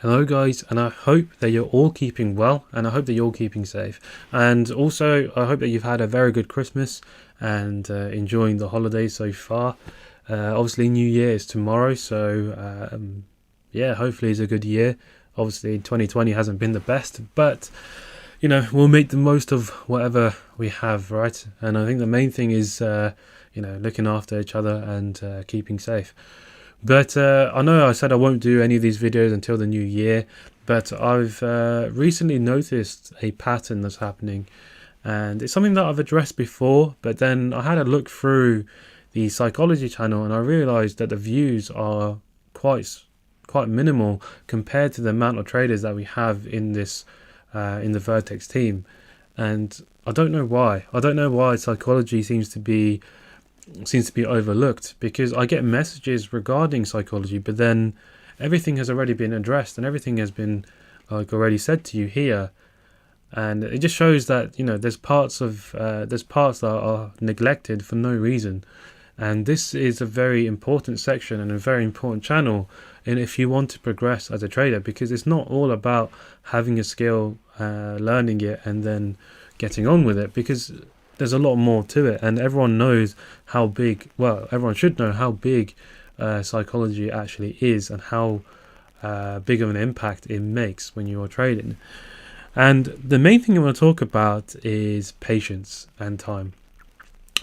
Hello guys, and I hope that you're all keeping well, and I hope that you're all keeping safe. And also, I hope that you've had a very good Christmas and enjoying the holidays so far. Obviously, New Year is tomorrow, so yeah, hopefully it's a good year. Obviously, 2020 hasn't been the best, but we'll make the most of whatever we have, right? And I think the main thing is, looking after each other and keeping safe. But I know I said I won't do any of these videos until the new year, but I've recently noticed a pattern that's happening, and it's something that I've addressed before, but then I had a look through the psychology channel and I realized that the views are quite minimal compared to the amount of traders that we have in this in the Vertex team. And I don't know why. I don't know why psychology seems to be overlooked, because I get messages regarding psychology, but then everything has already been addressed and everything has been already said to you here. And it just shows that there's parts that are neglected for no reason. And this is a very important section and a very important channel, and if you want to progress as a trader, because it's not all about having a skill, learning it and then getting on with it, because there's a lot more to it, and everyone knows how big, well, everyone should know how big psychology actually is, and how big of an impact it makes when you are trading. And the main thing I want to talk about is patience and time.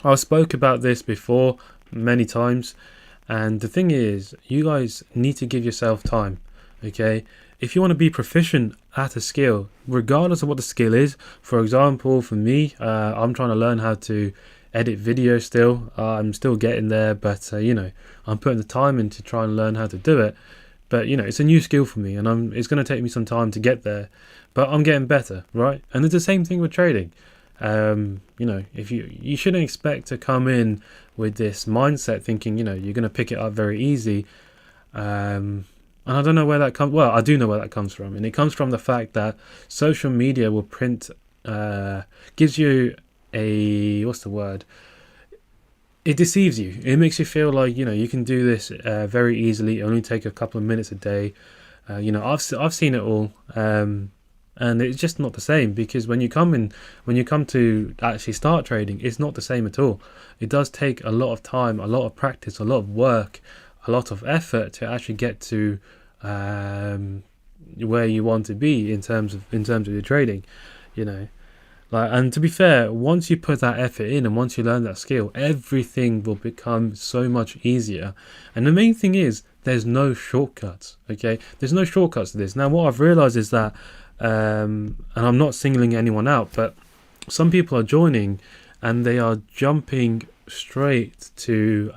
I spoke about this before many times, and the thing is, you guys need to give yourself time, okay? If you want to be proficient at a skill, regardless of what the skill is, for example, for me, I'm trying to learn how to edit video still. I'm still getting there, but I'm putting the time in to try and learn how to do it. But it's a new skill for me, and it's going to take me some time to get there, but I'm getting better, right? And it's the same thing with trading. If you shouldn't expect to come in with this mindset thinking you're going to pick it up very easy. And I don't know where that comes. Well, I do know where that comes from, and it comes from the fact that social media will gives you what's the word? It deceives you. It makes you feel like you can do this very easily. It only take a couple of minutes a day. I've seen it all, and it's just not the same, because when you come to actually start trading, it's not the same at all. It does take a lot of time, a lot of practice, a lot of work, a lot of effort to actually get to where you want to be in terms of your trading. And to be fair, once you put that effort in and once you learn that skill, everything will become so much easier. And the main thing is, there's no shortcuts. Okay, there's no shortcuts to this. Now, what I've realized is that, and I'm not singling anyone out, but some people are joining and they are jumping straight to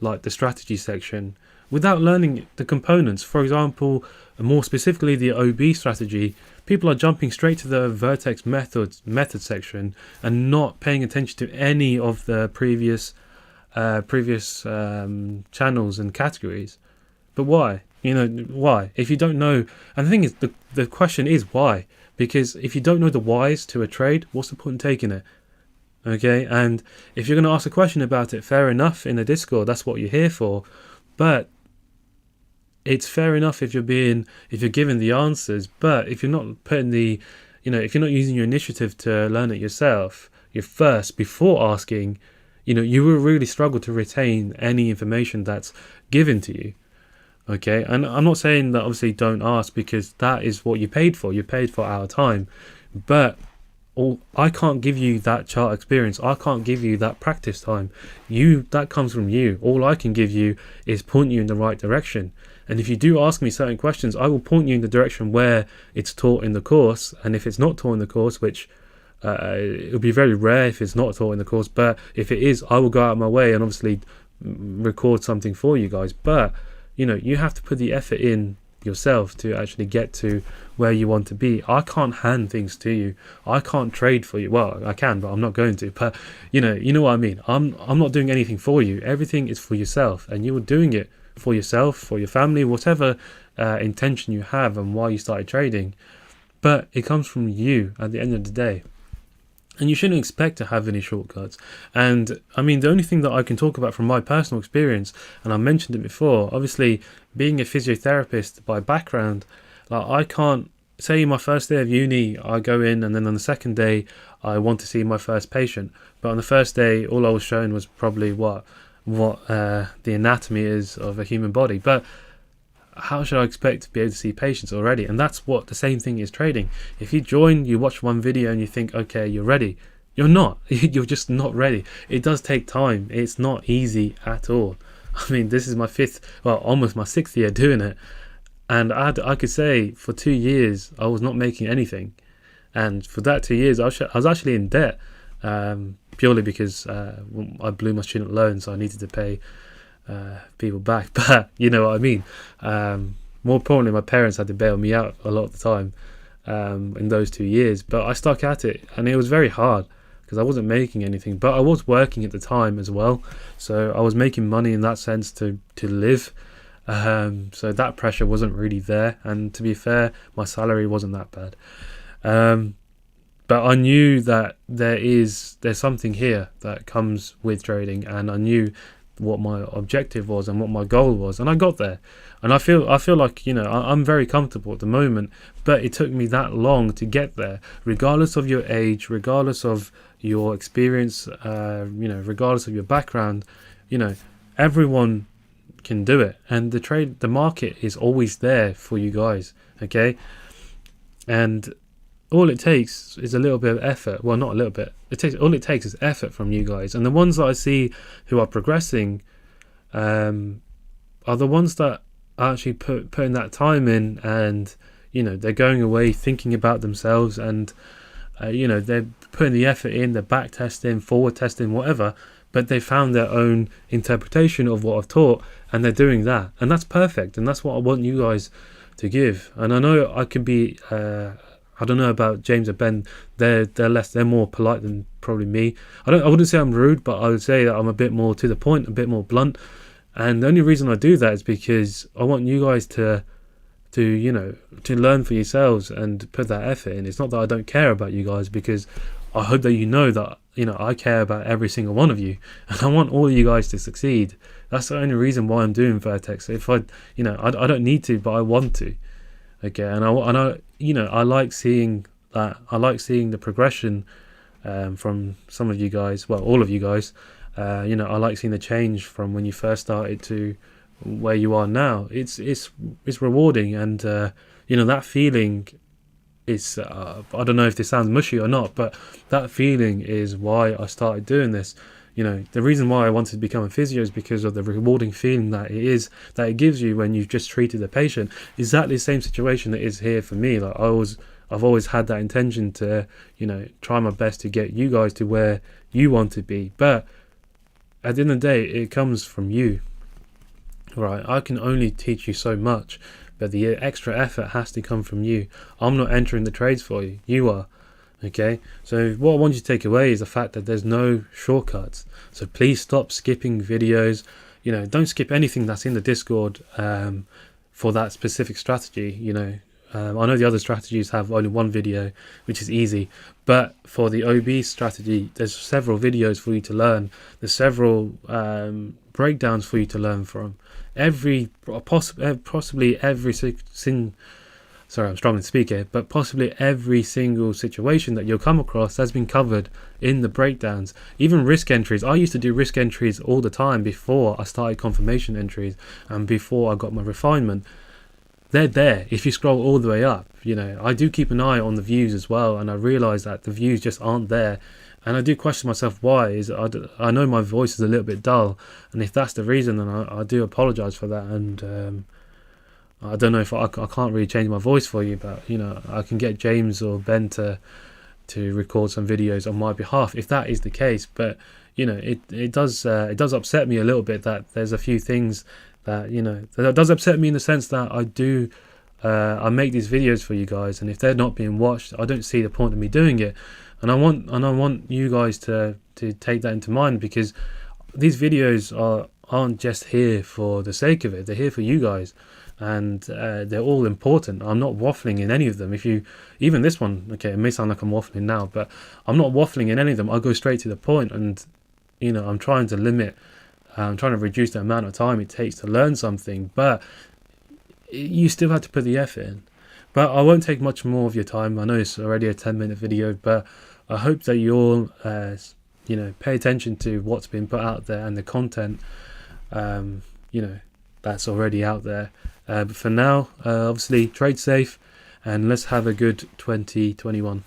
like the strategy section without learning the components. For example, more specifically the OB strategy, people are jumping straight to the Vertex method section and not paying attention to any of the previous channels and categories. But why? Why? If you don't know, and the thing is, the question is why? Because if you don't know the whys to a trade, what's the point in taking it? Okay, and if you're going to ask a question about it, fair enough, in the Discord, that's what you're here for. But it's fair enough if you're given the answers, but if you're not putting if you're not using your initiative to learn it yourself, before asking, you will really struggle to retain any information that's given to you. Okay, and I'm not saying that obviously don't ask, because that is what you paid for. You paid for our time, but I can't give you that chart experience. I can't give you that practice time. That comes from you. All I can give you is point you in the right direction. And if you do ask me certain questions, I will point you in the direction where it's taught in the course. And if it's not taught in the course, which it would be very rare if it's not taught in the course, but if it is, I will go out of my way and obviously record something for you guys. But you have to put the effort in yourself to actually get to where you want to be. I can't hand things to you. I can't trade for you. Well, I can, but I'm not going to. But you know what I mean. I'm not doing anything for you. Everything is for yourself, and you are doing it for yourself, for your family, whatever intention you have and why you started trading. But it comes from you at the end of the day. And you shouldn't expect to have any shortcuts. And I mean, the only thing that I can talk about from my personal experience, and I mentioned it before, obviously being a physiotherapist by background, like I can't say my first day of uni, I go in and then on the second day I want to see my first patient. But on the first day, all I was shown was probably what the anatomy is of a human body. But how should I expect to be able to see patients already? And that's what the same thing is trading. If you join, you watch one video and you think, okay, you're ready. You're not. You're just not ready. It does take time. It's not easy at all. I mean, this is my almost my 6th year doing it. And I could say for 2 years, I was not making anything. And for that 2 years, I was actually in debt, purely because I blew my student loan, so I needed to pay people back. But you know what I mean. More importantly, my parents had to bail me out a lot of the time in those 2 years. But I stuck at it, and it was very hard because I wasn't making anything. But I was working at the time as well, so I was making money in that sense to live. So that pressure wasn't really there, and to be fair, my salary wasn't that bad. But I knew that there's something here that comes with trading, and I knew what my objective was and what my goal was, and I got there. And I feel like, you know, I'm very comfortable at the moment, but it took me that long to get there, regardless of your age, regardless of your experience, you know, regardless of your background. You know, everyone can do it, and the market is always there for you guys, okay? And all it takes is a little bit of effort. Well, not a little bit. All it takes is effort from you guys. And the ones that I see who are progressing are the ones that are actually putting that time in, and you know, they're going away thinking about themselves, and you know, they're putting the effort in, they're back testing, forward testing, whatever. But they found their own interpretation of what I've taught, and they're doing that, and that's perfect, and that's what I want you guys to give. And I know I could be, I don't know about James or Ben. They're more polite than probably me. I wouldn't say I'm rude, but I would say that I'm a bit more to the point, a bit more blunt. And the only reason I do that is because I want you guys to you know, to learn for yourselves and put that effort in. It's not that I don't care about you guys, because I hope that you know that, you know, I care about every single one of you, and I want all of you guys to succeed. That's the only reason why I'm doing Vertex. If I don't need to, but I want to. Okay, and I you know, I like seeing that. I like seeing the progression from some of you guys. Well, all of you guys. You know, I like seeing the change from when you first started to where you are now. It's rewarding, and you know, that feeling. It's I don't know if this sounds mushy or not, but that feeling is why I started doing this. You know, the reason why I wanted to become a physio is because of the rewarding feeling that it gives you when you've just treated the patient. Exactly the same situation that is here for me. Like I've always had that intention to, you know, try my best to get you guys to where you want to be. But at the end of the day, it comes from you. Right? I can only teach you so much, but the extra effort has to come from you. I'm not entering the trades for you. You are. Okay? So what I want you to take away is the fact that there's no shortcuts. So please stop skipping videos. You know, don't skip anything that's in the Discord for that specific strategy. You know, I know the other strategies have only one video, which is easy. But for the OB strategy, there's several videos for you to learn. There's several breakdowns for you to learn from. Possibly every sorry, I'm struggling to speak here, but possibly every single situation that you'll come across has been covered in the breakdowns. Even risk entries. I used to do risk entries all the time before I started confirmation entries and before I got my refinement. They're there if you scroll all the way up. You know, I do keep an eye on the views as well, and I realise that the views just aren't there. And I do question myself why. I know my voice is a little bit dull, and if that's the reason, then I do apologise for that. And I don't know if I can't really change my voice for you, but you know, I can get James or Ben to record some videos on my behalf if that is the case. But you know, it does upset me a little bit that there's a few things that, you know, that does upset me in the sense that I make these videos for you guys, and if they're not being watched, I don't see the point of me doing it. And I want you guys to take that into mind, because these videos aren't just here for the sake of it. They're here for you guys, and they're all important. I'm not waffling in any of them. Even this one, okay, it may sound like I'm waffling now, but I'm not waffling in any of them. I go straight to the point, and I'm trying to I'm trying to reduce the amount of time it takes to learn something, but you still have to put the effort in. But I won't take much more of your time. I know it's already a 10-minute video, but I hope that you all, pay attention to what's been put out there and the content, that's already out there. But for now, obviously, trade safe, and let's have a good 2021.